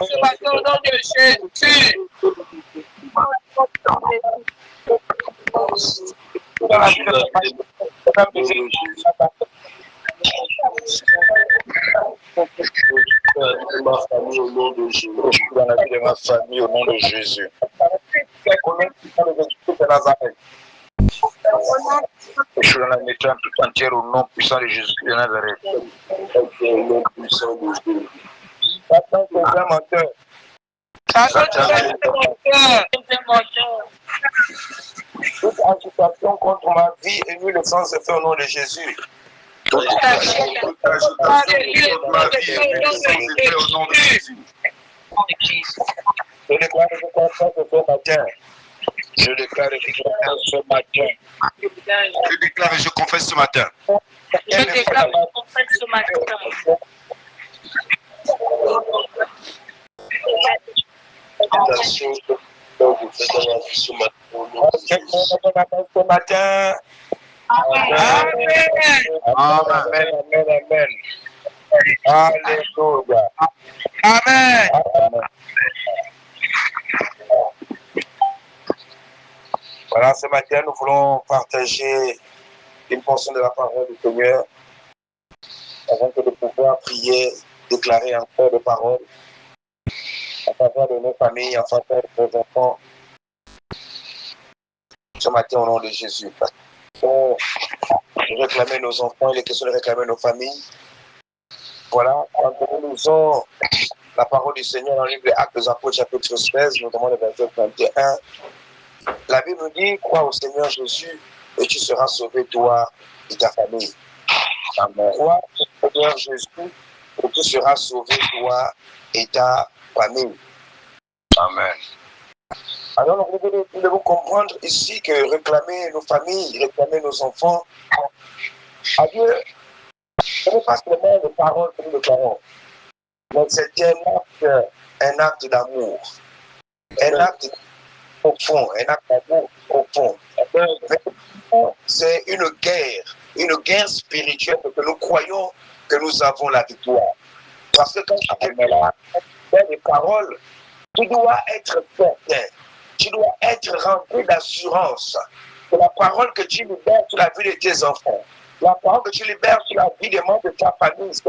ce matin au nom de Jésus. Dans la vie de ma famille au nom de Jésus. Dans la vie de ma famille au nom de Jésus. Je suis dans la nature tout entière au nom puissant de Jésus de Nazareth. Au nom puissant de Jésus. Satan, ton vrai menteur. Toute agitation contre ma vie est nulle sans effet au nom de Jésus. Toute agitation contre ma vie est nulle sans effet au nom de Jésus. Je déclare que je confesse ce matin. Je déclare que je confesse ce matin. Je déclare et je confesse ce matin. Je déclare et je confesse ce matin. Agitation que vous faites dans la vie ce matin au nom de Jésus. Ce matin. Amen. Amen. Amen. Amen. Alléluia. Amen. Amen. Voilà, ce matin, nous voulons partager une portion de la parole du Seigneur avant que de pouvoir prier, déclarer encore de paroles en faveur de nos familles, en faveur de nos enfants. Ce matin, au nom de Jésus. Nous réclamer nos enfants, il est question de réclamer nos familles. Voilà, quand nous lisons la parole du Seigneur dans le livre des Actes des Apôtres, chapitre 16, notamment le verset 21, la Bible nous dit, crois au Seigneur Jésus et tu seras sauvé, toi et ta famille. Amen. Crois au Seigneur Jésus et tu seras sauvé, toi et ta famille. Amen. Alors, nous devons comprendre ici que réclamer nos familles, réclamer nos enfants à Dieu, ce n'est pas seulement des paroles que nous déclarons, mais c'est un acte d'amour, un acte profond, un acte d'amour profond. C'est une guerre spirituelle que nous croyons que nous avons la victoire. Parce que quand tu déclares des paroles, tu dois être certain, tu dois être rempli d'assurance que la parole que tu libères sur la vie de tes enfants, la parole que tu libères sur la vie des membres de ta famille, c'est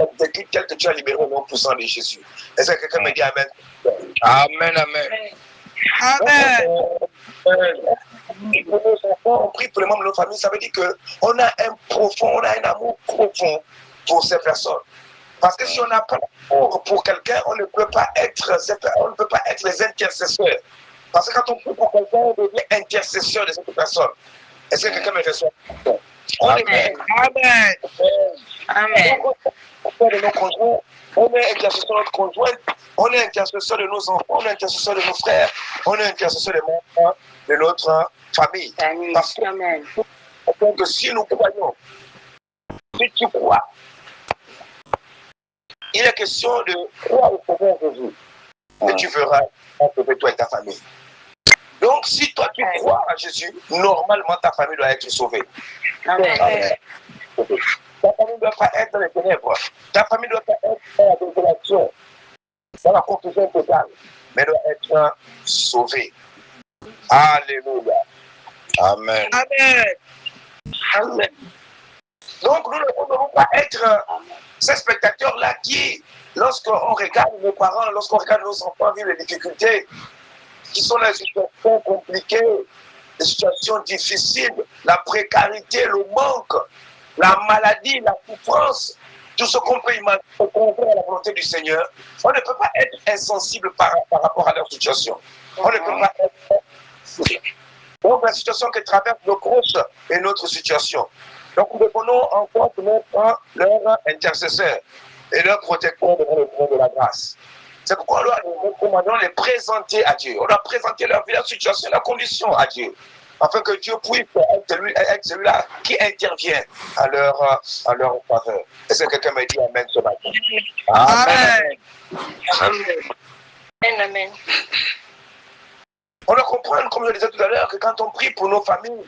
telle que tu as libéré au nom puissant de Jésus. Est-ce que quelqu'un me dit Amen? Amen, Amen. Amen. Pour nos enfants, on prie pour les membres de nos familles, ça veut dire qu'on a on a un amour profond pour ces personnes. Parce que si on n'a pas d'amour pour quelqu'un, on ne peut pas être les intercesseurs. Parce que quand on prie pour quelqu'un, on devient intercesseur de cette personne. Est-ce que quelqu'un me reçoit? Amen. Amen. Amen. De nos conjoints, on est intercesseur de notre conjointe, on est intercesseur de nos enfants, on est intercesseur de nos frères, on est intercesseur des membres de notre famille. Parce que si nous croyons, si tu crois, il est question de croire au Seigneur Jésus, que tu verras sauver toi et ta famille. Donc, si toi tu crois à Jésus, normalement ta famille doit être sauvée. Amen. Ta famille ne doit pas être dans les ténèbres. Ta famille ne doit pas être dans la désolation, dans la confusion totale, mais doit être sauvée. Alléluia. Amen. Amen. Amen. Donc, nous ne devons pas être ces spectateurs-là qui, lorsqu'on regarde nos parents, lorsqu'on regarde nos enfants vivre les difficultés, qui sont les situations compliquées, les situations difficiles, la précarité, le manque, la maladie, la souffrance, tout ce qu'on peut imaginer à la volonté du Seigneur, on ne peut pas être insensible par rapport à leur situation. On ne peut pas être... Donc, la situation que traverse nos courses est notre situation. Donc, nous devons en compte leur intercesseur et leur protecteur devant le trône de la grâce. C'est pourquoi nous doit les présenter à Dieu. On doit présenter leur vie, leur situation, leur condition à Dieu. Afin que Dieu puisse être celui-là qui intervient à leur faveur. Est-ce que quelqu'un m'a dit Amen ce matin? Amen. Amen. Amen. On doit comprendre, comme je le disais tout à l'heure, que quand on prie pour nos familles,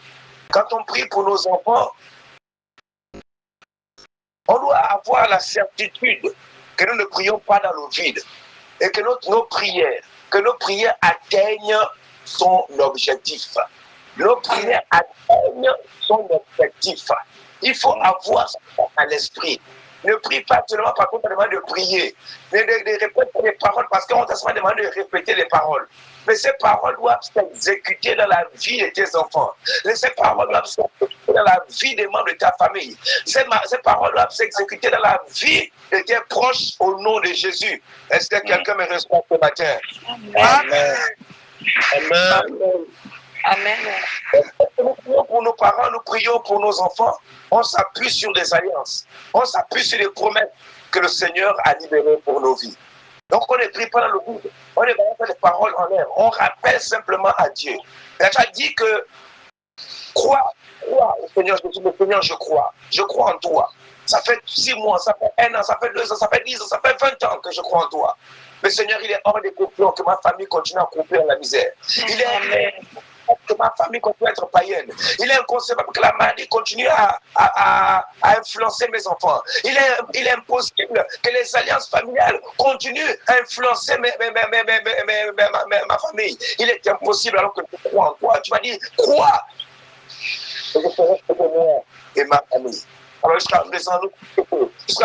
quand on prie pour nos enfants, on doit avoir la certitude que nous ne prions pas dans le vide. et que nos prières atteignent son objectif. Nos prières atteignent son objectif. Il faut avoir ça à l'esprit. Ne prie pas seulement par contre, on demande de prier. Mais de répéter les paroles parce qu'on t'a seulement demandé de répéter les paroles. Mais ces paroles doivent s'exécuter dans la vie de tes enfants. Ces paroles doivent s'exécuter dans la vie des membres de ta famille. Ces paroles doivent s'exécuter dans la vie de tes proches au nom de Jésus. Est-ce que quelqu'un me répond ce matin? Amen. Amen. Amen. Nous prions pour nos parents, nous prions pour nos enfants. On s'appuie sur des alliances. On s'appuie sur les promesses que le Seigneur a libérées pour nos vies. Donc on ne prie pas dans le vide. On ne balance pas des paroles en l'air. On rappelle simplement à Dieu. Il a dit que crois au Seigneur Jésus. Le Seigneur, je crois. Je crois en toi. Ça fait 6 mois, ça fait 1 an, ça fait 2 ans, ça fait 10 ans, ça fait 20 ans que je crois en toi. Le Seigneur, il est hors de question que ma famille continue à couper dans la misère. Il est que ma famille continue à être païenne. Il est inconcevable que la maladie continue à influencer mes enfants. Il est impossible que les alliances familiales continuent à influencer ma famille. Il est impossible alors que je crois en toi. Tu m'as dit, crois. Et je ferai ce bonheur et ma famille. Alors jusqu'à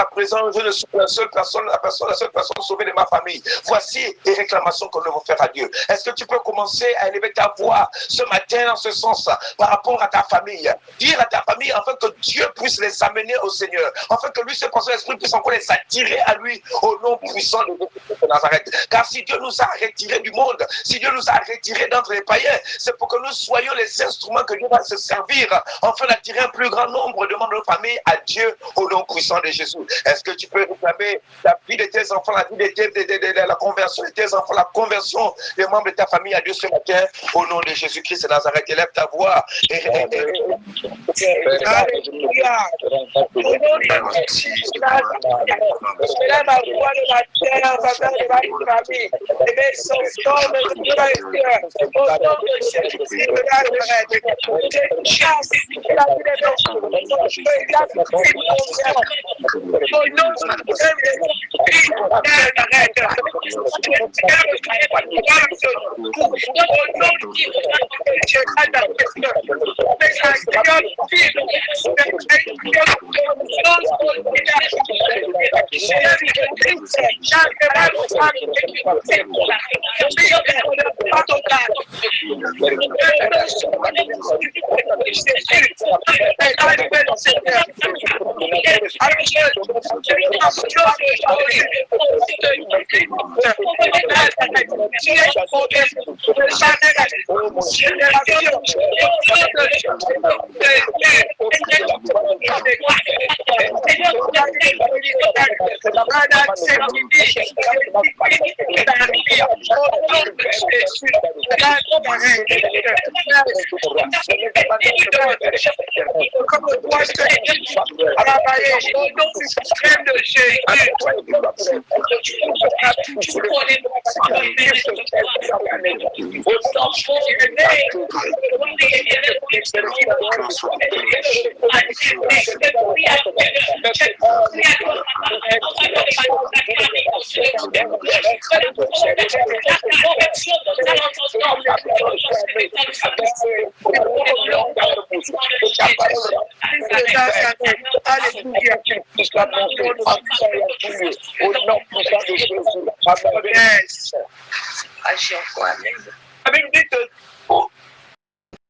présent, je ne suis la seule personne sauvée de ma famille. Voici les réclamations que nous devons faire à Dieu. Est-ce que tu peux commencer à élever ta voix ce matin en ce sens par rapport à ta famille? Dire à ta famille afin que Dieu puisse les amener au Seigneur, afin que lui, ce penseur l'esprit, puisse encore les attirer à lui au nom puissant de Jésus de Nazareth. Car si Dieu nous a retirés du monde, si Dieu nous a retirés d'entre les païens, c'est pour que nous soyons les instruments que Dieu va se servir afin d'attirer un plus grand nombre de membres de nos familles à Dieu au nom puissant de Jésus. Est-ce que tu peux réclamer la vie de tes enfants, la vie de la conversion de tes enfants, la conversion des membres de ta famille à Dieu ce matin au nom de Jésus-Christ de Nazareth? Élève ta voix et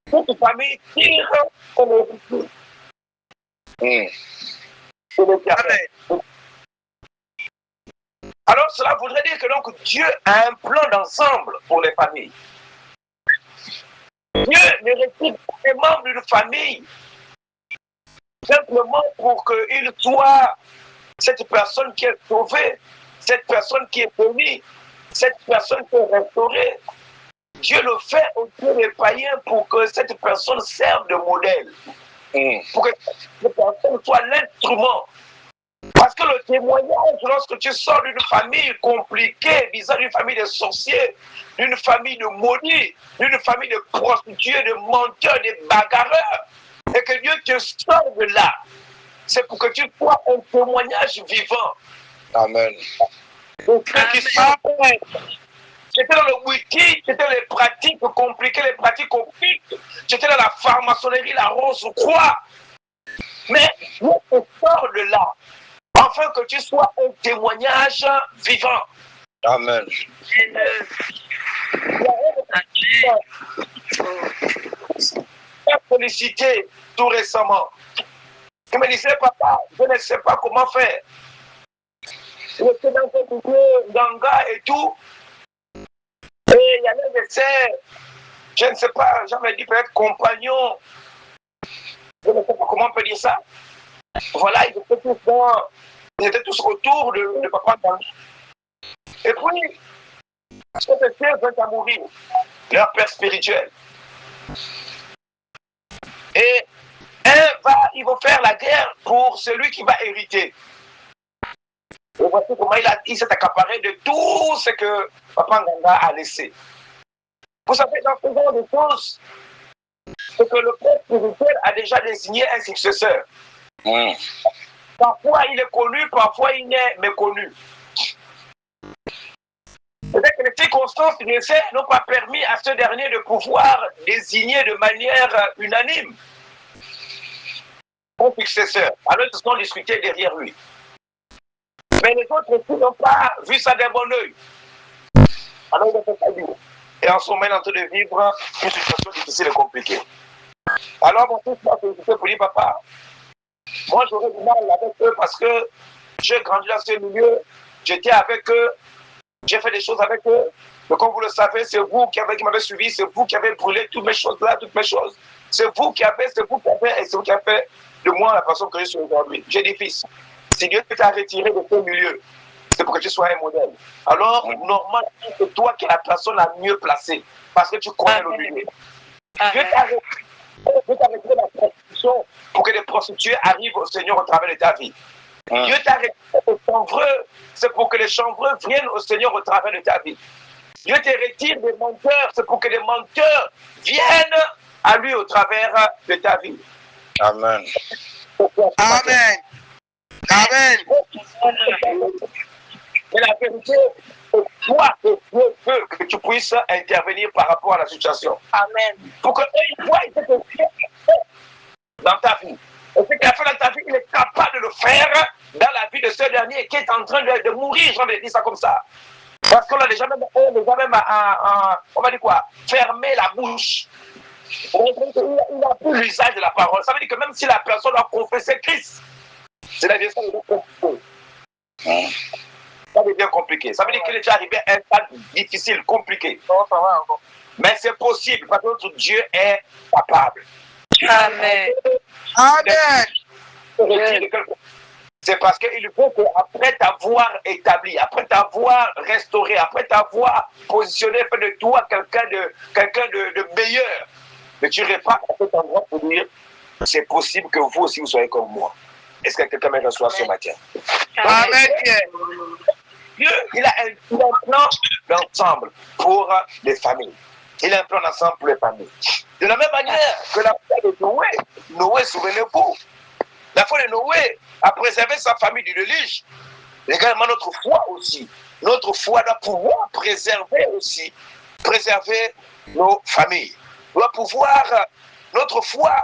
toute famille tire comme alors cela voudrait dire que donc Dieu a un plan d'ensemble pour les familles. Dieu ne récite pas les membres d'une famille simplement pour qu'il soit cette personne qui est sauvée, cette personne qui est bénie, cette personne qui est restaurée. Dieu le fait autour des païens pour que cette personne serve de modèle, pour que cette personne soit l'instrument. Parce que le témoignage, lorsque tu sors d'une famille compliquée, disons d'une famille de sorciers, d'une famille de maudits, d'une famille de prostituées, de menteurs, de bagarreurs, et que Dieu te sort de là, c'est pour que tu sois un témoignage vivant. Amen. Pour ceux qui sont, j'étais dans le wiki, c'était les pratiques compliquées, les pratiques occultes. J'étais dans la franc-maçonnerie, la rose-croix. Mais je te sors de là, afin que tu sois un témoignage vivant. Amen. Félicité tout récemment. Il me disait, papa, je ne sais pas comment faire. J'étais dans ce milieu ganga et tout. Et il y avait des sœurs, je ne sais pas, j'avais dit peut-être compagnon. Je ne sais pas comment on peut dire ça. Voilà, ils étaient tous autour de papa Ganga. Et puis, ces sœurs veulent à mourir, leur père spirituel. Et ils vont faire la guerre pour celui qui va hériter. Et voici comment il s'est accaparé de tout ce que Papa Nganga a laissé. Vous savez, dans ce genre de choses, c'est que le père spirituel a déjà désigné un successeur. Parfois il est connu, parfois il est méconnu. Peut-être que les circonstances nécessaires n'ont pas permis à ce dernier de pouvoir désigner de manière unanime son successeur. Alors ils se sont discutés derrière lui. Mais les autres aussi n'ont pas vu ça d'un bon oeil. Alors ils ne peuvent pas dire. Et en ce moment, en train de vivre une situation difficile et compliquée. Alors mon fils m'a félicité pour dire, papa, moi j'aurais du mal avec eux parce que j'ai grandi dans ce milieu, j'étais avec eux, j'ai fait des choses avec eux. Mais comme vous le savez, c'est vous qui m'avez suivi, c'est vous qui avez brûlé toutes mes choses là, toutes mes choses. C'est vous qui avez fait de moi la personne que je suis aujourd'hui. J'ai dit, fils, si Dieu t'a retiré de ce milieu, c'est pour que tu sois un modèle. Alors, normalement, c'est toi qui es la personne la mieux placée, parce que tu connais le milieu. Dieu t'a retiré la prostitution pour que les prostituées arrivent au Seigneur au travers de ta vie. Dieu t'a retiré les chanvreux, c'est pour que les chanvreux viennent au Seigneur au travers de ta vie. Dieu te retire des menteurs, c'est pour que les menteurs viennent à lui au travers de ta vie. Amen. Amen. Amen. Mais la vérité, c'est toi que Dieu veut que tu puisses intervenir par rapport à la situation. Amen. Pour que eux voient ce que Dieu a fait dans ta vie. Et ce qu'il a fait dans ta vie, il est capable de le faire dans la vie de ce dernier qui est en train de mourir, j'ai envie de dire ça comme ça. Parce qu'on a déjà même, on va dire quoi, fermé la bouche. Il n'a plus l'usage de la parole. Ça veut dire que même si la personne a confessé Christ, c'est la vérité de compliqué. Ça devient compliqué. Ça veut dire qu'il est déjà arrivé à un stade difficile, compliqué. Mais c'est possible parce que notre Dieu est capable. Amen. Amen. C'est parce qu'il faut qu'après t'avoir établi, après t'avoir restauré, après t'avoir positionné, fait de toi quelqu'un de meilleur, mais tu repars à cet endroit pour dire c'est possible que vous aussi vous soyez comme moi. Est-ce que quelqu'un me reçoit ce matin? Amen. Dieu, il a un plan d'ensemble pour les familles. Il a un plan d'ensemble pour les familles. De la même manière que la foi de Noé, Noé, souvenez-vous, la foi de Noé a préservé sa famille du déluge. Également notre foi aussi. Notre foi doit pouvoir préserver aussi, préserver nos familles. Doit pouvoir, notre foi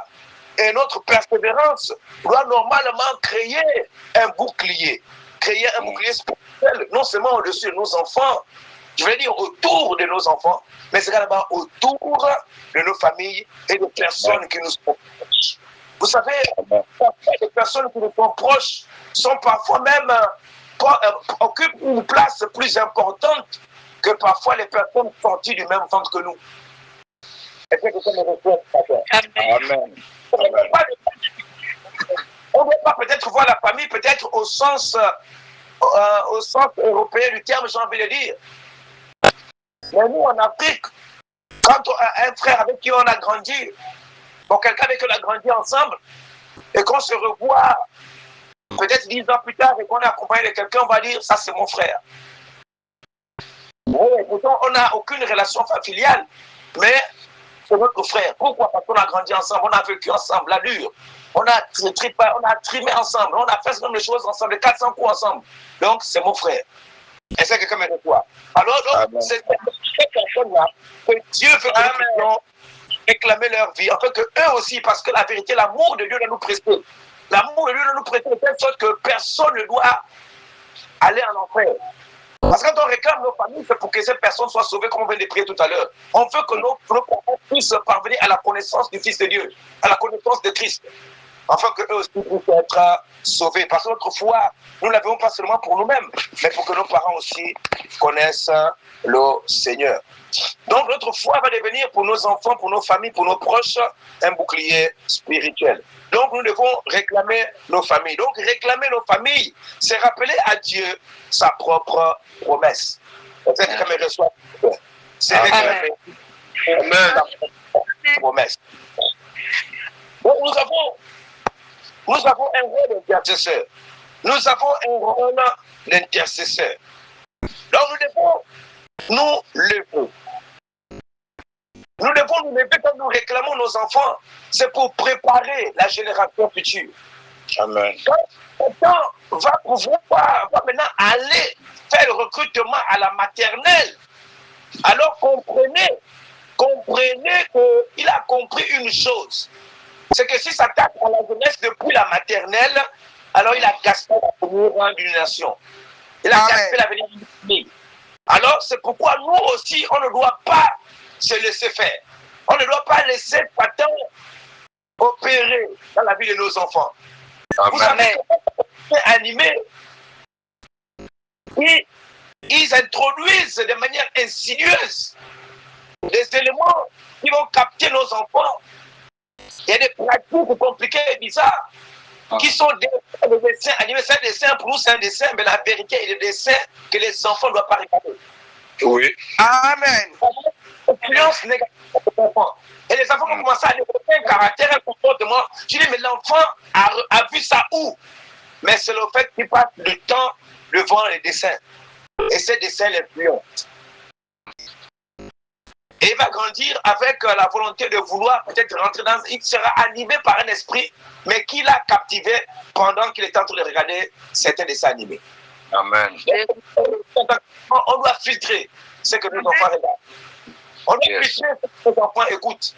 et notre persévérance doit normalement créer un bouclier. Créer un bouclier spirituel, non seulement au-dessus de nos enfants, je veux dire autour de nos enfants, mais c'est également autour de nos familles et des personnes qui nous sont proches. Vous savez, les personnes qui nous sont proches sont parfois même occupent une place plus importante que parfois les personnes sorties du même centre que nous. Est-ce que ça me reçoit? Amen. On ne peut pas peut-être voir la famille peut-être au sens européen du terme, j'ai envie de dire. Mais nous, en Afrique, quand un frère avec qui on a grandi, bon, quelqu'un avec qui on a grandi ensemble, et qu'on se revoit peut-être 10 ans plus tard et qu'on est accompagné de quelqu'un, on va dire, ça c'est mon frère. Oui, pourtant, on n'a aucune relation familiale, mais c'est notre frère. Pourquoi? Parce qu'on a grandi ensemble, on a vécu ensemble, la dure. On a trimé ensemble, on a fait ce même les choses ensemble, les 400 coups ensemble. Donc, c'est mon frère. Est-ce que quelqu'un me reçoit? Alors, donc, c'est cette personne-là que Dieu veut que nous puissions réclamer leur vie, afin que eux aussi, parce que la vérité, l'amour de Dieu doit nous prester. L'amour de Dieu doit nous prester de telle sorte que personne ne doit aller en enfer. Parce que quand on réclame nos familles, c'est pour que ces personnes soient sauvées, comme on vient de prier tout à l'heure. On veut que nos parents puissent parvenir à la connaissance du Fils de Dieu, à la connaissance de Christ, afin qu'eux aussi puissent être sauvés. Parce que notre foi, nous ne l'avons pas seulement pour nous-mêmes, mais pour que nos parents aussi connaissent le Seigneur. Donc notre foi va devenir pour nos enfants, pour nos familles, pour nos proches, un bouclier spirituel. Donc nous devons réclamer nos familles. Donc réclamer nos familles, c'est rappeler à Dieu sa propre promesse. C'est quelqu'un me reçoit. C'est réclamer sa propre promesse. Donc nous avons un rôle d'intercesseur. Nous avons un rôle d'intercesseur. Donc nous devons nous lever. Nous devons nous lever quand nous réclamons nos enfants. C'est pour préparer la génération future. Amen. Quand on va maintenant aller faire le recrutement à la maternelle, alors comprenez qu'il a compris une chose. C'est que si ça s'attaque à la jeunesse depuis la maternelle, alors il a gaspillé l'avenir d'une nation. Il a gaspillé l'avenir d'une famille. Alors c'est pourquoi nous aussi, on ne doit pas se laisser faire. On ne doit pas laisser Satan opérer dans la vie de nos enfants. Amen. Vous savez comment animés, ils introduisent de manière insidieuse des éléments qui vont capter nos enfants. Il y a des pratiques compliquées et bizarres qui sont des dessins animés. C'est un dessin, pour nous c'est un dessin, mais la vérité est le dessin que les enfants ne doivent pas regarder. Oui. Amen. Influence négative des enfants. Et les enfants vont commencer à développer un caractère, un comportement. Je dis, mais l'enfant a vu ça où? Mais c'est le fait qu'il passe du temps devant les dessins. Et ces dessins l'influencent. Et il va grandir avec la volonté de vouloir peut-être rentrer dans... Il sera animé par un esprit, mais qui l'a captivé pendant qu'il est en train de regarder certains dessins animés. Amen. On doit filtrer ce que nos enfants regardent. On doit filtrer ce que nos enfants écoutent.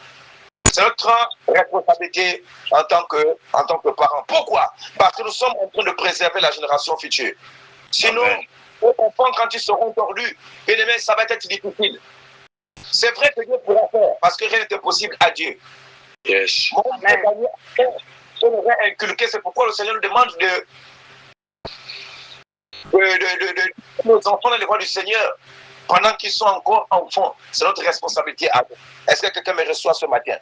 C'est notre responsabilité en tant que parents. Pourquoi? Parce que nous sommes en train de préserver la génération future. Sinon, nos enfants, quand ils seront tordus, et demain, ça va être difficile. C'est vrai que Dieu pourra faire, parce que rien n'est impossible à Dieu. Yes. On devrait inculquer, c'est pourquoi le Seigneur nous demande de nos enfants dans les voies du Seigneur pendant qu'ils sont encore enfants. C'est notre responsabilité à nous. Est-ce que quelqu'un me reçoit ce matin?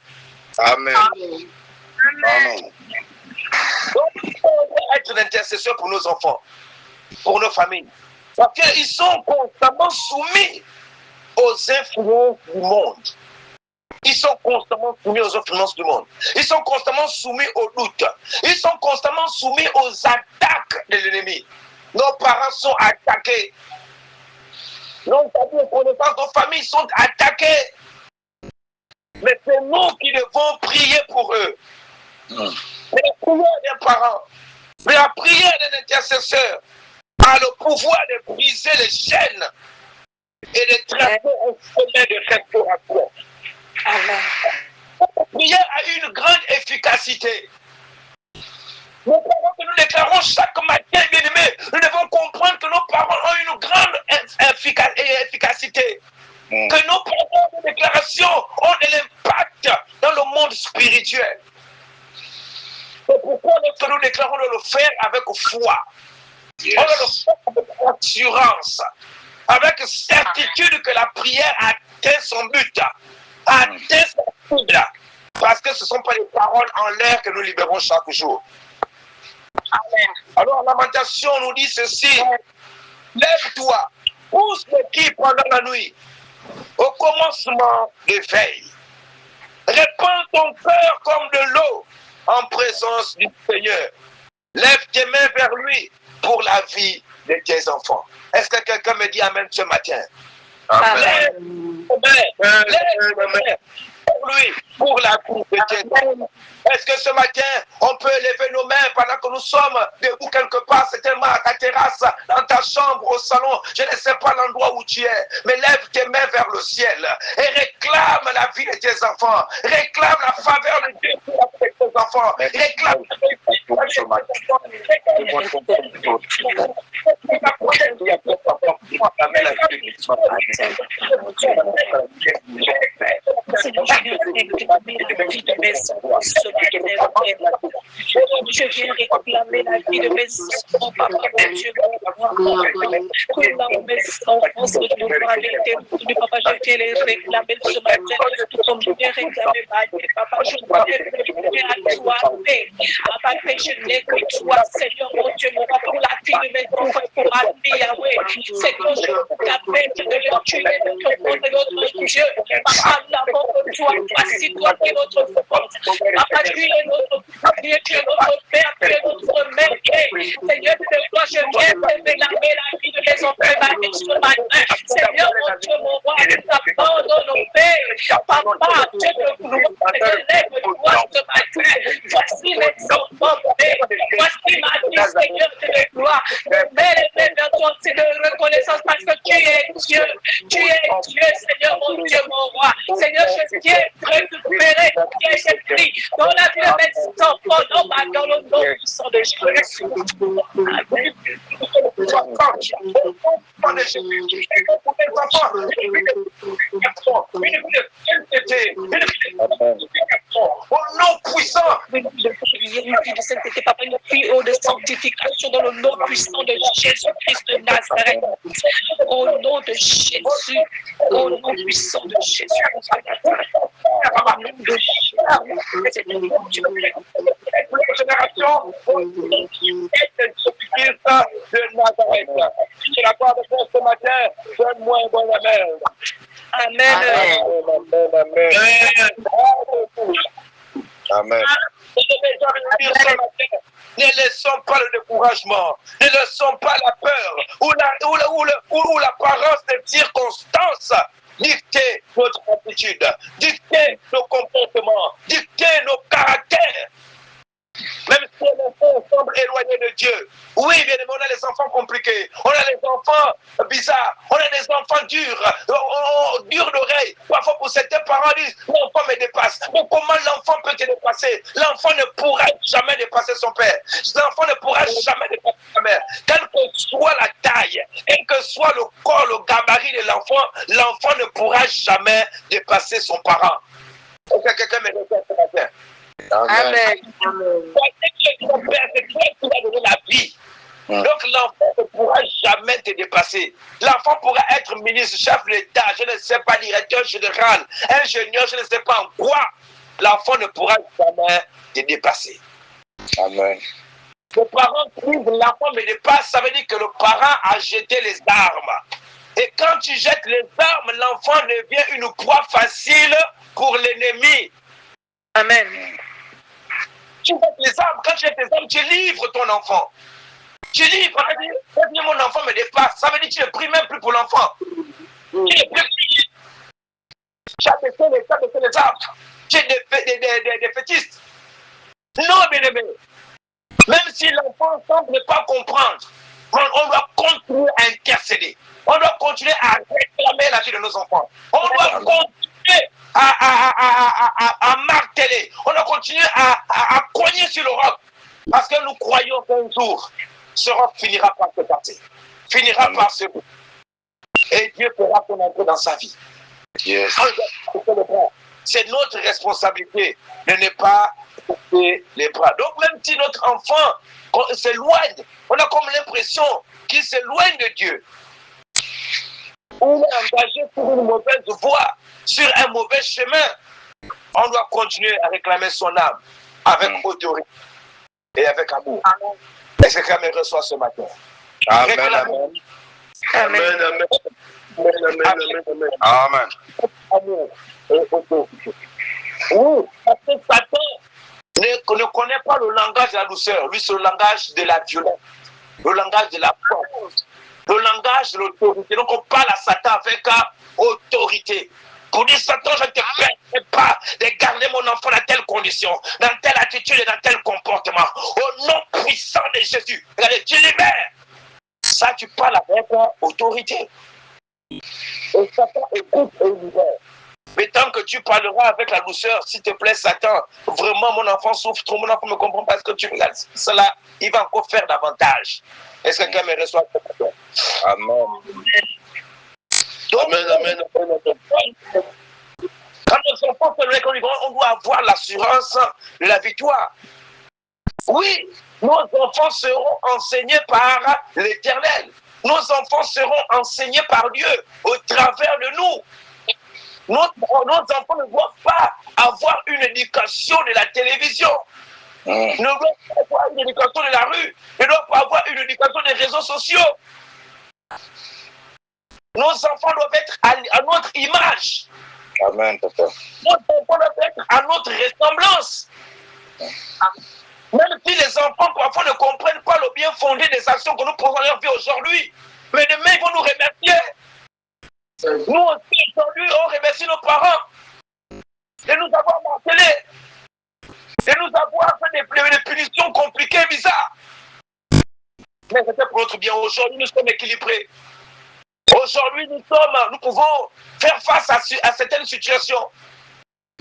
Amen. Amen. Donc, on doit être l'intercesseur pour nos enfants, pour nos familles. Parce qu'ils sont constamment soumis aux influences du monde. Ils sont constamment soumis aux influences du monde. Ils sont constamment soumis aux doutes. Ils sont constamment soumis aux attaques de l'ennemi. Nos parents sont attaqués. Nos connaissances, nos familles sont attaquées. Mais c'est nous qui devons prier pour eux. Mais la prière d'un parent, mais la prière d'un intercesseur a le pouvoir de briser les chaînes et de tracer un chemin de restauration. La prière a une grande efficacité. Nos parents que nous déclarons chaque matin, bien-aimés, nous devons comprendre que nos parents ont une grande efficacité. Que nos paroles de déclaration ont de l'impact dans le monde spirituel. C'est pourquoi nous déclarons de le faire avec foi. Yes. On doit le faire avec assurance, avec certitude que la prière atteint son but, atteint sa cible. Parce que ce ne sont pas des paroles en l'air que nous libérons chaque jour. Amen. Alors, Lamentation nous dit ceci. Lève-toi, pousse le qui pendant la nuit, au commencement des veilles. Répands ton cœur comme de l'eau en présence du Seigneur. Lève tes mains vers lui pour la vie de tes enfants. Est-ce que quelqu'un me dit Amen ce matin? Amen. Amen. Lève pour lui, pour la vie de Dieu. Est-ce que ce matin, on peut lever nos mains pendant que nous sommes debout quelque part, certainement à ta terrasse, dans ta chambre, au salon, je ne sais pas l'endroit où tu es, mais lève tes mains vers le ciel et réclame la vie de tes enfants, réclame la faveur de Dieu pour la vie de tes enfants, réclame je viens réclamer la vie de mes enfants, papa, mon Dieu, papa, je viens les réclamer ce matin, tout comme je viens réclamer ma vie, papa, je viens à toi, papa, je n'ai que toi, Seigneur, mon Dieu, mon papa, pour la vie de mes enfants, pour ma vie, Yahweh, Seigneur, je t'appelle de le tuer de ton nom de notre Dieu, papa, nous n'avons que toi, voici toi qui es notre force, papa, tu es notre Dieu, tu es notre Père, tu es notre Mère, Seigneur, toi, je viens te réclamer la vie de mes enfants, ma vie ce matin, Seigneur, mon Dieu, mon roi, nous t'abandonnons, Père, papa, Dieu de gloire, lève-toi ce matin, voici mes enfants, Père, voici ma vie, Seigneur, de gloire, mets les mains vers toi, c'est de reconnaissance parce que tu es Dieu, Seigneur, mon Dieu, mon roi, Seigneur, je viens récupérer, j'ai pris dans la vie de mes enfants, dans le nom puissant de Jésus. Amen. Au nom puissant, Une vie de sainteté, papa, une vie de sanctification dans le nom puissant de Jésus-Christ de Nazareth. Au nom de Jésus, au nom puissant de Jésus. Au nom de Jésus. génération, de Nazareth. Si la part de Dieu ce matin, donne-moi un bon amen. Amen. Amen. Ne laissons pas le découragement, ne laissons pas la peur ou l'apparence des circonstances dicter notre attitude, dicter nos comportements, dicter nos caractères. Même si les enfants semblent éloignés de Dieu. Oui, bien évidemment, on a les enfants compliqués, on a les enfants bizarres, on a les enfants durs, durs d'oreille. Parfois, pour certains parents disent, l'enfant me dépasse. Mais comment l'enfant peut te dépasser? L'enfant ne pourra jamais dépasser son père. L'enfant ne pourra jamais dépasser sa mère. Quelle que soit la taille, quel que soit le corps, le gabarit de l'enfant, l'enfant ne pourra jamais dépasser son parent. Est-ce que quelqu'un me répète ce matin? Amen. C'est ton père, c'est toi qui vas donner la vie. Donc l'enfant ne pourra jamais te dépasser. L'enfant pourra être ministre, chef d'État, je ne sais pas, directeur général, ingénieur, je ne sais pas en quoi. L'enfant ne pourra jamais te dépasser. Amen. Le parent trouve l'enfant me dépasse, ça veut dire que le parent a jeté les armes. Et quand tu jettes les armes, l'enfant devient une proie facile pour l'ennemi. Amen. Tu jettes les armes, quand tu jettes les armes, tu livres ton enfant. Tu livres, mon enfant me dépasse. Ça veut dire que tu ne pries même plus pour l'enfant. Tu ne pries plus. Tu as baissé les armes. Tu es des fétistes. Non, bien aimé. Même si l'enfant semble ne pas comprendre, on doit continuer à intercéder. On doit continuer à réclamer la vie de nos enfants. On doit continuer à marteler. On doit continuer à cogner sur le roc. Parce que nous croyons qu'un jour, ce roc finira par se passer. Finira par se... Et Dieu fera ton entrée dans sa vie. Yes. C'est notre responsabilité de ne pas couper les bras. Donc même si notre enfant s'éloigne, on a comme l'impression qu'il s'éloigne de Dieu. On est engagé pour une mauvaise voie, sur un mauvais chemin. On doit continuer à réclamer son âme avec autorité et avec amour. Est-ce que quelqu'un me reçoit ce matin? Amen. Amen. Amen. Amen. Amen. Amour et autorité. Oui, parce que Satan ne connaît pas le langage de la douceur. Lui, c'est le langage de la violence, le langage de la force, le langage de l'autorité. Donc, on parle à Satan avec autorité. Pour dire, Satan, je ne te permets pas condition, dans telle attitude et dans tel comportement. Au nom puissant de Jésus, regardez, tu libères. Ça, tu parles avec autorité. Et Satan écoute et libère. Mais tant que tu parleras avec la douceur, s'il te plaît, Satan, vraiment, mon enfant souffre trop, mon enfant ne comprend pas ce que tu regardes. Cela, il va encore faire davantage. Est-ce que quelqu'un me reçoit? Amen. Donc, amen, amen, amen, amen. Quand nos enfants se réconcilient, on doit avoir l'assurance de la victoire. Oui, nos enfants seront enseignés par l'Éternel. Nos enfants seront enseignés par Dieu au travers de nous. Nos enfants ne doivent pas avoir une éducation de la télévision. Ne doivent pas avoir une éducation de la rue. Ne doivent pas avoir une éducation des réseaux sociaux. Nos enfants doivent être à notre image. Amen, papa. Nos enfants doivent être à notre ressemblance. Même si les enfants parfois ne comprennent pas le bien fondé des actions que nous posons dans leur vie aujourd'hui, mais demain ils vont nous remercier. Nous aussi aujourd'hui on remercie nos parents de nous avoir martelés, de nous avoir fait des punitions compliquées, bizarres. Mais c'était pour notre bien. Aujourd'hui nous sommes équilibrés. Aujourd'hui nous pouvons faire face à certaines situations.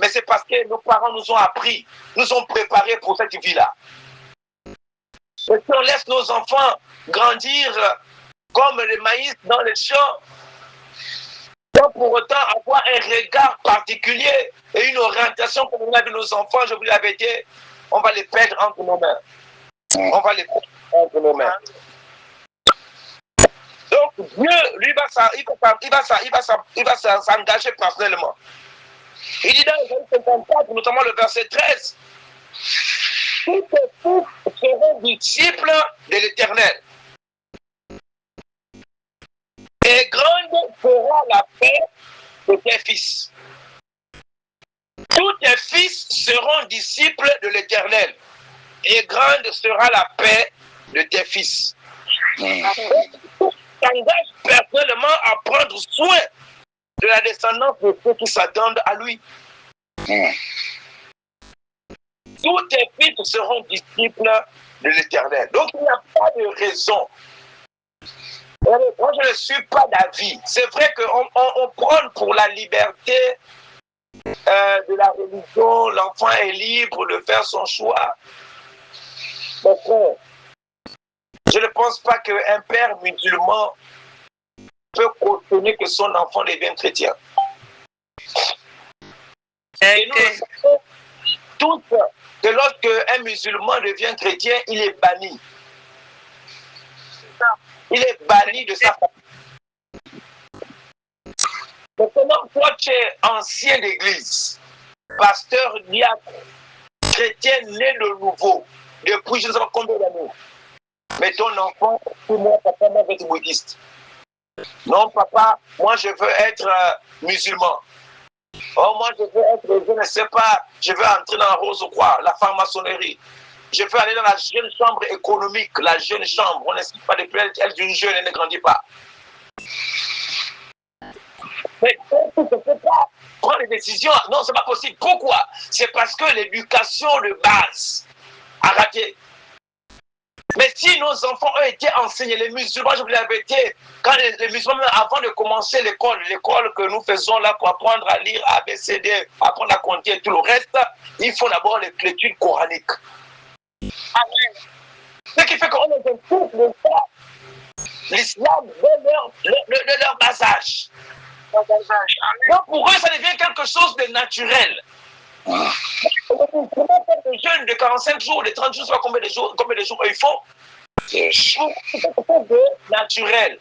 Mais c'est parce que nos parents nous ont appris, nous ont préparés pour cette vie-là. Et si on laisse nos enfants grandir comme le maïs dans les champs, sans pour autant avoir un regard particulier et une orientation comme on a de nos enfants, je vous l'avais dit, on va les perdre entre nos mains. On va les perdre entre nos mains. Donc Dieu, lui, il va s'engager personnellement. Il dit dans Ésaïe 54, notamment le verset 13, tous tes fils seront disciples de l'Éternel. Et grande sera la paix de tes fils. Tous tes fils seront disciples de l'Éternel. Et grande sera la paix de tes fils. Il s'engage personnellement à prendre soin de la descendance de ceux qui s'attendent à lui. Tous tes fils seront disciples de l'Éternel. Donc il n'y a pas de raison. Moi je ne suis pas d'avis. C'est vrai qu'on prône pour la liberté de la religion. L'enfant est libre de faire son choix. Mais frère, je ne pense pas qu'un père musulman peut cautionner que son enfant devienne chrétien. Et nous le savons tous que lorsque un musulman devient chrétien, il est banni. Il est banni de sa famille. Maintenant, toi, tu es ancien d'église, pasteur, diacre, chrétien né de nouveau, depuis je ne sais pas combien d'années. Mais ton enfant, pour moi, papa, moi, je veux être bouddhiste. Non, papa, moi, je veux être musulman. Oh, moi, je veux être, je ne sais pas, je veux entrer dans la rose ou quoi, la franc-maçonnerie. Je veux aller dans la jeune chambre économique, la jeune chambre. On n'explique pas depuis elle d'une jeune, elle ne grandit pas. Mais on ne peut pas prendre des décisions. Non, ce n'est pas possible. Pourquoi? C'est parce que l'éducation de base a raté. Mais si nos enfants ont été enseignés, les musulmans, je vous l'avais dit, quand les musulmans, avant de commencer l'école que nous faisons là pour apprendre à lire, ABCD, apprendre à compter et tout le reste, il faut d'abord l'étude coranique. Amen. Ce qui fait qu'on est tous l'islam de leur bas âge. Donc pour eux, ça devient quelque chose de naturel. Comment faire des jeunes de 45 jours, de 30 jours, combien de jours ils font? C'est quelque chose de naturel.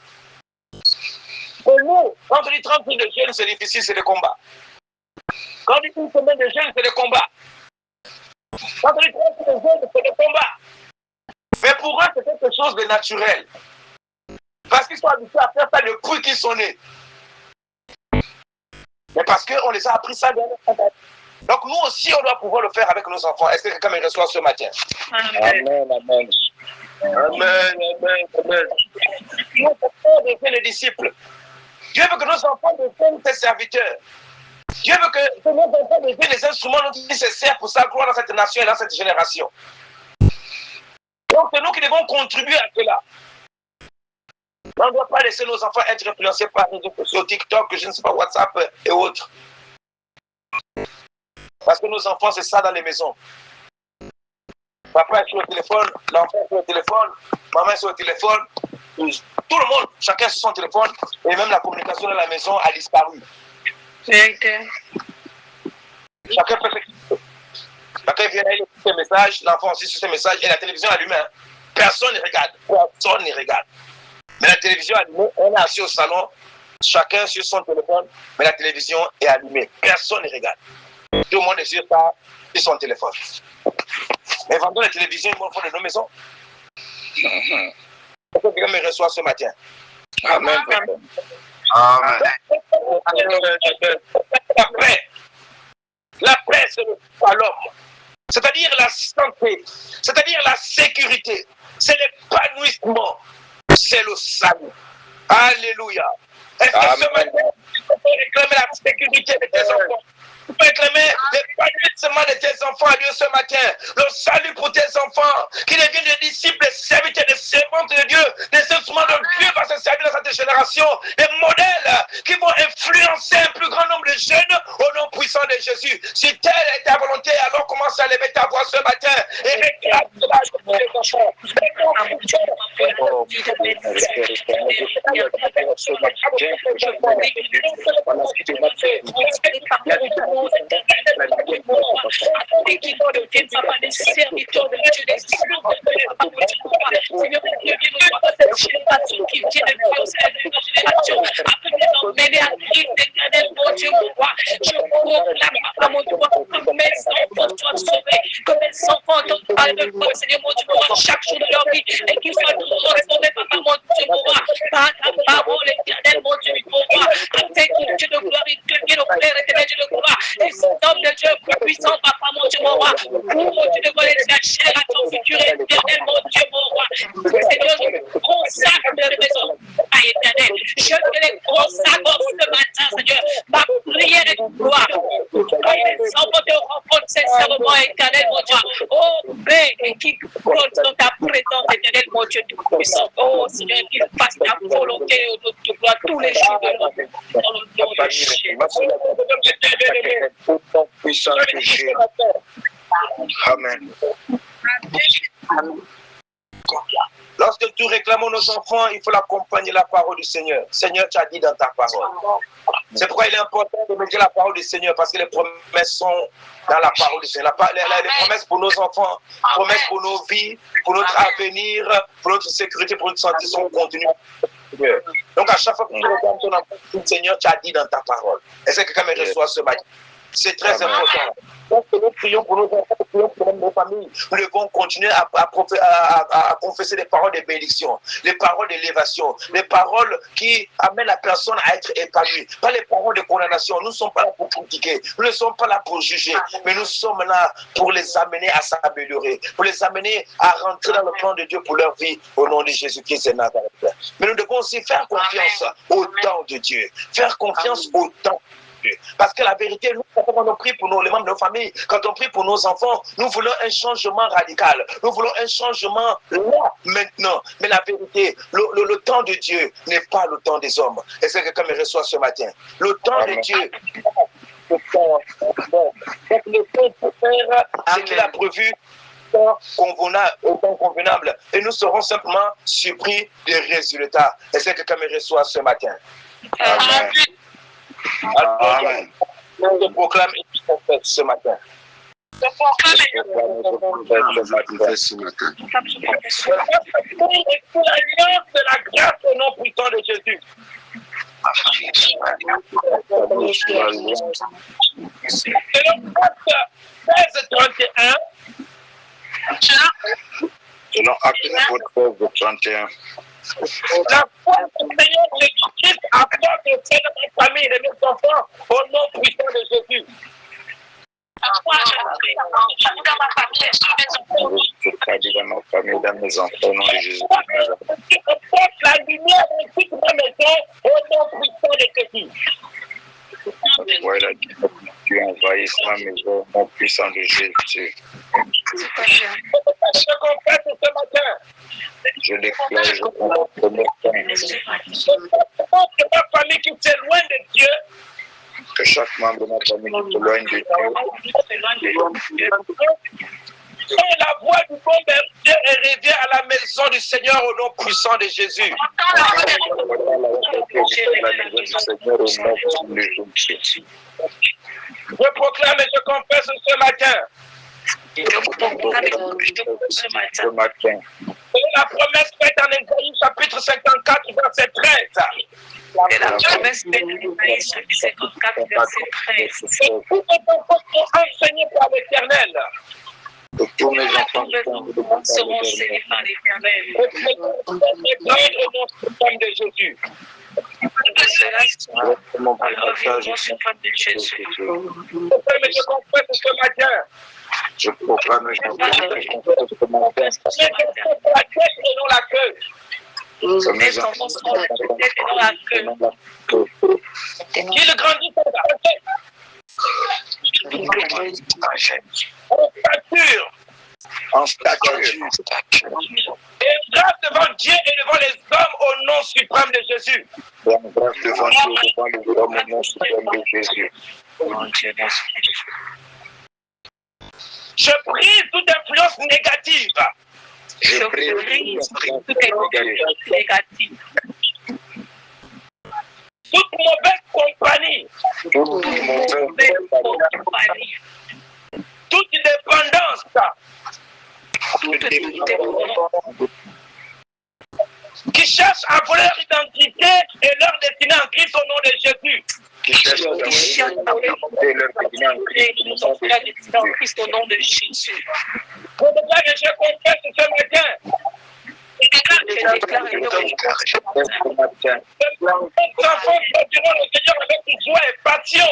Pour nous, quand on dit 30 jours de jeûne, c'est difficile, c'est le combat. Quand on dit une semaine de jeûne, c'est le combat. Quand on dit 30 jours de jeûne, c'est le combat. Mais pour eux, c'est quelque chose de naturel. Parce qu'ils sont habitués à faire ça depuis qu'ils sont nés. Mais parce qu'on les a appris ça dans notre temps. Donc nous aussi, on doit pouvoir le faire avec nos enfants. Est-ce que quelqu'un me reçoit ce matin? Amen, amen. Amen, amen, amen. Nous devons devenir les disciples. Dieu veut que nos enfants deviennent ses serviteurs. Dieu veut que nos enfants deviennent les instruments nécessaires pour sa gloire dans cette nation et dans cette génération. Donc c'est nous qui devons contribuer à cela. On ne doit pas laisser nos enfants être influencés par les réseaux sociaux, TikTok, je ne sais pas, WhatsApp et autres. Parce que nos enfants, c'est ça dans les maisons. Papa est sur le téléphone, l'enfant est sur le téléphone, maman est sur le téléphone. Tout le monde, chacun sur son téléphone. Et même la communication dans la maison a disparu. Vérité. Chacun peut s'expliquer. Chacun vient écouter ses messages, l'enfant aussi sur ses messages et la télévision allumée. Personne ne regarde. Personne ne regarde. Mais la télévision allumée, on est assis au salon, chacun sur son téléphone, mais la télévision est allumée. Personne ne regarde. Tout le monde est sur son téléphone. Mais vendons la télévision, ils vont faire de nos maisons. Est-ce que quelqu'un me reçoit ce matin? Amen. Amen. La paix, c'est le à l'homme. C'est-à-dire la santé, c'est-à-dire la sécurité, c'est l'épanouissement, c'est le salut. Alléluia. Est-ce que ce matin, tu peux réclamer la sécurité de tes enfants? Tu peux réclamer l'épanouissement de tes enfants à Dieu ce matin. Le salut pour tes enfants, qui deviennent des disciples, des serviteurs, des servantes de Dieu, des instruments de Dieu va se servir dans cette génération, des modèles qui vont influencer un plus grand nombre de jeunes au nom puissant de Jésus. Si telle est ta volonté, alors commence à lever ta voix ce matin et réclame cela pour tes enfants. chaque jour de leur vie et qu'ils soient transformés par mon Dieu, par ta parole éternelle, mon Dieu, afin que Dieu de gloire, que nos frères éternels, Dieu de gloire, et cet homme de Dieu puissant, papa, mon Dieu, mon roi, pour Dieu de gloire, la génération future éternelle, mon Dieu, mon roi, Seigneur, je consacre mes maisons à éternel, je te les consacre ce matin, Seigneur, ma prière est de gloire, sans te rencontre sincèrement éternel, mon Dieu, oh, Père, qui compte dans ta présence éternelle, mon Dieu, tout puissant, oh, Seigneur, qu'il fasse ta volonté au nom de gloire tous les jours de l'homme, dans le nom de Jésus. Amen. Lorsque nous réclamons nos enfants, il faut l'accompagner de la parole du Seigneur. Seigneur, tu as dit dans ta parole. C'est pourquoi il est important de méditer la parole du Seigneur, parce que les promesses sont dans la parole du Seigneur. Les promesses pour nos enfants, les promesses pour nos vies, pour notre avenir, pour notre sécurité, pour notre santé sont contenues. Donc à chaque fois que tu regardes ton enfant, Seigneur, tu as dit dans ta parole. Est-ce que quelqu'un me reçoit ce matin? C'est très important. Donc, nous prions pour nos enfants, nous prions pour nos familles. Nous devons continuer à confesser des paroles de bénédiction, les paroles d'élévation, les paroles qui amènent la personne à être épanouie. Pas les paroles de condamnation. Nous ne sommes pas là pour critiquer, nous ne sommes pas là pour juger, mais nous sommes là pour les amener à s'améliorer, pour les amener à rentrer dans le plan de Dieu pour leur vie, au nom de Jésus-Christ et Nazareth. Mais nous devons aussi faire confiance au temps de Dieu, faire confiance au temps. Parce que la vérité, nous, quand on prie pour les membres de nos familles, quand on prie pour nos enfants, nous voulons un changement radical. Nous voulons un changement là, maintenant. Mais la vérité, le temps de Dieu n'est pas le temps des hommes. Et c'est quelqu'un me reçoit ce matin. Le temps de Dieu, le temps pour faire ce qu'il a prévu, au temps convenable. Et nous serons simplement surpris des résultats. Et c'est quelqu'un me reçoit ce matin. Amen. Amen. Je proclame et je confesse ce matin. Je proclame et je confesse ce matin. Pour l'alliance de la grâce au nom puissant de Jésus. C'est le acte 16-31. Selon Acte 16-31. La foi du Seigneur Jésus-Christ apporte au sein de ma famille et de mes enfants au nom puissant de Jésus. La foi dans ma famille et sur mes enfants. Dans ma famille, dans mes enfants, au nom de Jésus. La lumière dans toute ma maison au nom puissant de Jésus. Ouais, la tu envahis ma maison au nom puissant de Jésus. Je confesse ce matin. Je déclare, je confesse Que ma famille qui s'éloigne de Dieu, que chaque membre de ma famille s'éloigne de Dieu. et la voix du bon berger et revient à la maison du Seigneur au nom puissant de Jésus. Je proclame et je confesse ce matin. Ce matin. Et la promesse faite en Ésaïe chapitre 54 verset 13. Et la promesse de Ésaïe chapitre 54 verset 13. Tous mes enfants sont enseignés par l'Éternel. Tous mes enfants seront enseignés par l'Éternel. Et au nom suprême de Jésus. Que cela soit dans l'environnement suprême de Jésus. Je confesse ce matin. Je proclame et je confesse ce matin. Mes enfants sont la tête et non la queue. Mes enfants seront la tête et non la queue. Qu'ils grandissent en stature, et grâce devant Dieu et devant les hommes au nom suprême de Jésus. Grâce devant Dieu et devant les hommes au nom suprême de Jésus. Je brise toute influence négative. Je brise toute influence négative. Toute mauvaise compagnie. Toute mauvaise compagnie. Toute dépendance. Qui cherchent à voler leur identité et leur destinée en Christ au nom de Jésus. qui cherchent à à voler leur destinée en Christ au nom de Jésus. Je déclare et je confesse ce matin. Je déclare et je confesse ce matin. Mes enfants serviront le Seigneur avec joie et passion.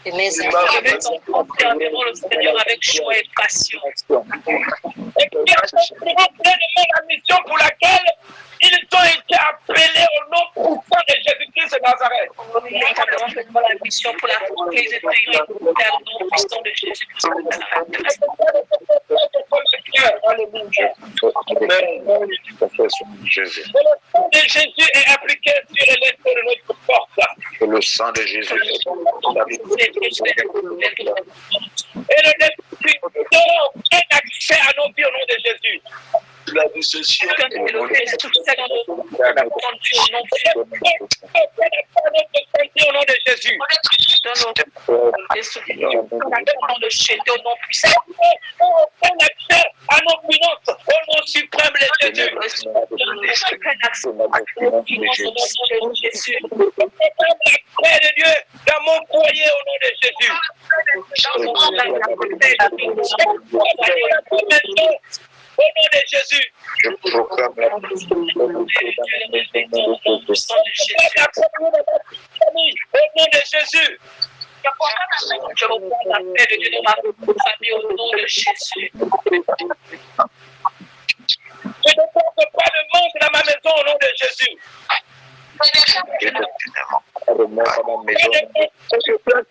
Et mes enfants serviront le Seigneur avec joie et passion. Et qui accompliront pleinement la mission pour laquelle ils ont été appelés au nom puissant de Jésus-Christ de Nazareth. Ils accompliront pleinement la mission pour laquelle ils ont été appelés au nom puissant de Jésus-Christ de Nazareth. Alléluia. Jésus. Le sang de Jésus est appliqué sur les lettres de notre porte. Que le sang de Jésus Et le Esprit donne accès à nos vies au nom de Jésus. La décision. Et notre santé au nom de Jésus. Aucun accès à nos finances au nom suprême de Jésus. Près de Dieu dans mon foyer au nom de Jésus. Au nom de Jésus. Je proclame la Au nom de Jésus. Je reprends la paix de Dieu dans ma famille au nom de Jésus. Je ne porte pas de manque dans ma maison au nom de Jésus.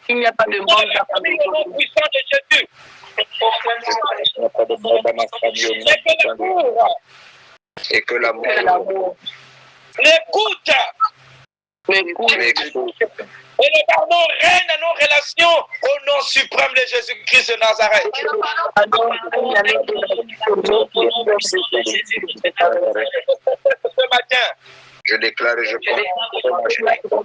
Il n'y a pas de manque dans ma famille au nom puissant de Jésus. Et que l'amour, l'écoute et le pardon règne dans nos relations au nom suprême de Jésus-Christ de Nazareth. Ce matin, je déclare et je la malédiction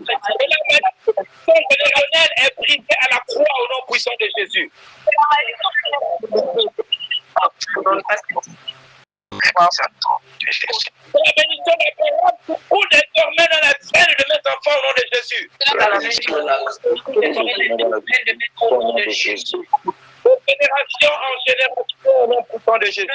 générationnelle est brisée à la croix au nom puissant de Jésus. La bénédiction des paroles coule désormais dans la veine de mes enfants au nom de Jésus. De génération en génération au nom puissant de Jésus.